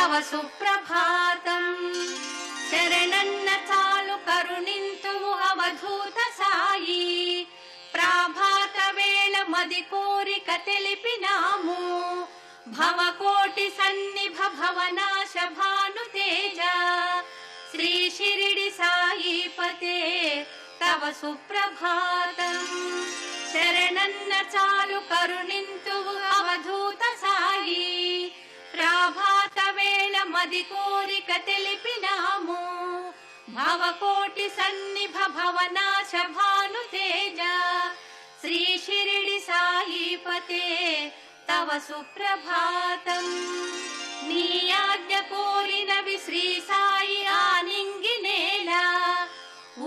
తవ సుప్రభాతం. శరణన్న చాలు కరుణింతువు అవధూత సాయి, ప్రాభాత వేళ మది కోరిక తెలిపినాము. భవకోటి సన్నిభ భవనాశ భాను తేజ, శ్రీ షిరిడి సాయిపతే తవ సుప్రభాతం. శరణన్న చాలు కరుణింతువు అవధూత సాయి, ప్రాభాత వేళ మది కోరిక తెలిపినాము. భవకోటి సన్నిభ భవనాశ భాను తేజ, శ్రీ షిరిడి సాయిపతే తవ సుప్రభాతం. నీ ఆజ్ఞ కోరినవి శ్రీ సాయి ఆనింగినేల,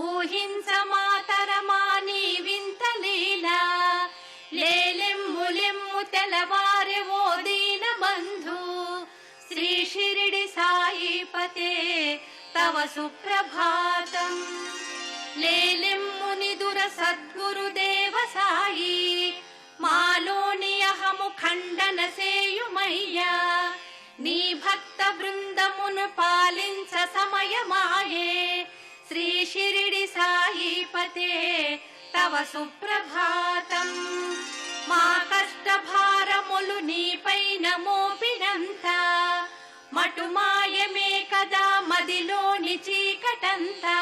ఊహించ మాతరమా నీ వింత లీల. లేలెమ్ము లెమ్ము తెలవారె ఓ దీన బంధు, శ్రీ షిరిడి సాయిపతే తవ సుప్రభాతం. లేలెమ్ము నిదుర సద్గురుదేవ సాయి, మాలోని అహము ఖండన సేయుమయ్యా. నీ భక్త బృందమును పాలించ సమయమాయే, శ్రీ షిరిడి సాయిపతే తవ సుప్రభాతం. మా కష్ట భారములు నీపైన మోపినంత, మటుమాయమే కదా మదిలోని చీకటంతా.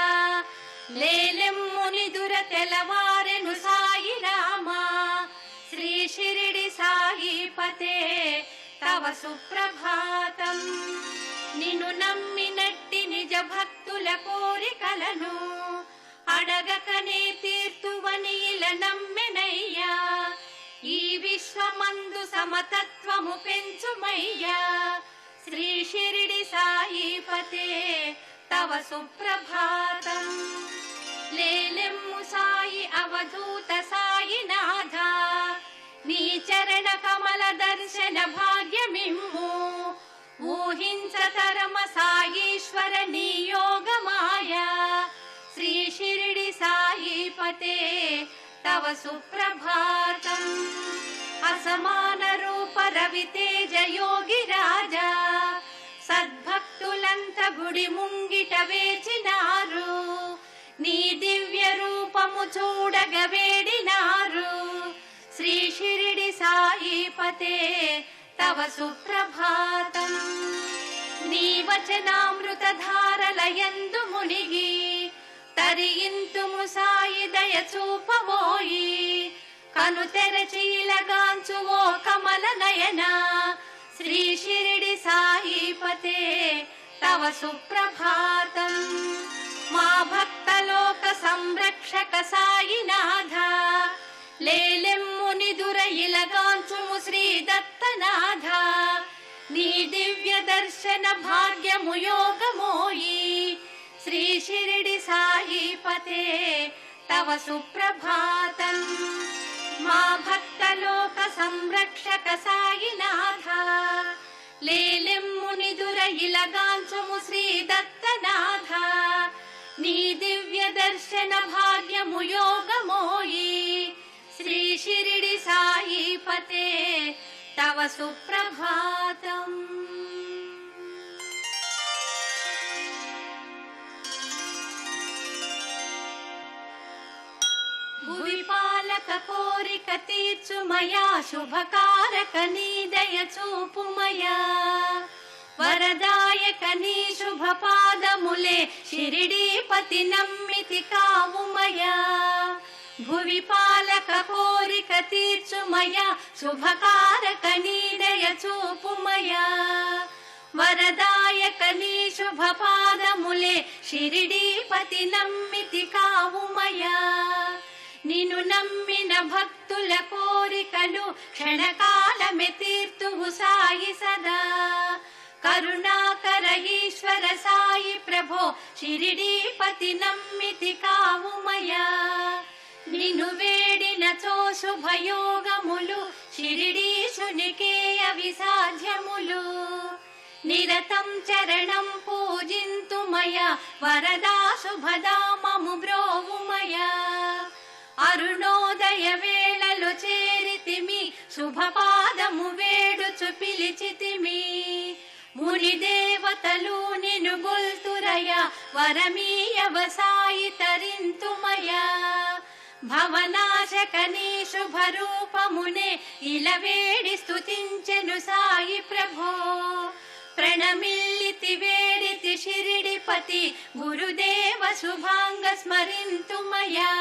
లేలెమ్ము నిదుర తెలవారెను సాయి రామా, శ్రీ షిరిడి సాయిపతే తవ సుప్రభాతం. నిన్ను నమ్మినట్టి నిజ భక్తుల కోరికలను అడగకనే తీర్తువని ఇలా నమ్మెనయ్యా. ఈ విశ్వమందు సమతత్వము పెంచుమయ్యా, శ్రీ షిరిడి సాయిపతే తవ సుప్రభాతం. లేలెమ్ము సాయి అవధూత సాయినాథ, నీ చరణ కమల దర్శన భాగ్యమిమ్ము. ఊహించతరమ సాయీశ్వర నీ యోగమాయా, శ్రీ షిరిడి సాయిపతే తవ సుప్రభాతం. అసమాన రూప రవితేజ యోగి రాజా, సద్భక్తులంత గుడి ముంగిట వేచినారు. నీ దివ్య రూపము చూడగ వేడినారు, శ్రీ షిరిడి సాయిపతే తవ సుప్రభాతం. నీ వచనామృత ధారలయందు మునిగి తరింతుము సాయి దయ చూపబోయి. కను తెరచీలగాంచు ఓ కమల నయన, శ్రీ షిరిడి సాయిపతే తవ సుప్రభాతం. మా భక్తలోక సంరక్షక సాయినాథ, లేలెమ్ము నిదుర ఇలగాంచుము శ్రీ దత్తనాథ. నీ దివ్య దర్శన భాగ్యము యోగమోయి, శ్రీ షిరిడి సాయిపతే తవ సుప్రభాతం. మా భక్తలోక సంరక్షక సాయినాథ, లేలెమ్ము నిదుర ఇలగాంచుము శ్రీ దత్తనాథ. నీ దివ్య దర్శన భాగ్యము యోగమోయి, శ్రీ షిరిడి సాయిపతే తవ సుప్రభాతం. భువి పాలక కోరిక తీర్చుమయా, శుభకారక నీ దయ చూపుమయా. వరదాయక నీ శుభ పాదములే, షిరిడీపతి నమ్మితి కావుమయా. భువి పాలక కోరిక తీర్చుమయా, శుభకారక నీ దయ చూపుమయా. వరదాయక నీ శుభ పాదములే, షిరిడీపతి నమ్మితి కావుమయా. నిన్ను నమ్మిన భక్తుల కోరికలు క్షణకాలమే తీర్తువు సాయి సదా. కరుణాకర ఈశ్వర సాయి ప్రభో, షిరిడీపతి నమ్మితి కావుమయా. నిన్ను వేడినచో శుభయోగములు, షిరిడీశునికే అవి సాధ్యములు. నిరతం చరణం పూజింతుమయా, వరదా శుభదామము బ్రోవుమయా. అరుణోదయ వేళలో చేరితిమి, శుభపాదము వేడుచు పిలిచితిమి. ముని దేవతలు నిను గొల్తురయ వరమీయవ సాయి తరింతుమయ భవనాశకని శుభరూపమునే ఇలవేడి స్తుతించెను సాయి ప్రభో ప్రణమిల్లితి వేడితి షిరిడిపతి గురుదేవ శుభాంగ స్మరింతుమయా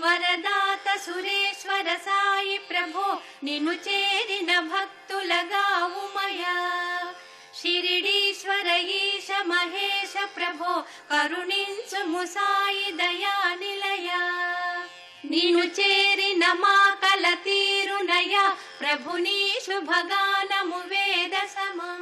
వరదాత సురేశ్వర సాయి ప్రభో నిన్ను చేరిన భక్తులగావుమయా షిరిడీశ్వర ఈశ మహేశ ప్రభో కరుణించుము సాయి దయా నిలయా నిన్ను చేరిన మా కల తీరునయ ప్రభుని శుభగానము వేద సమం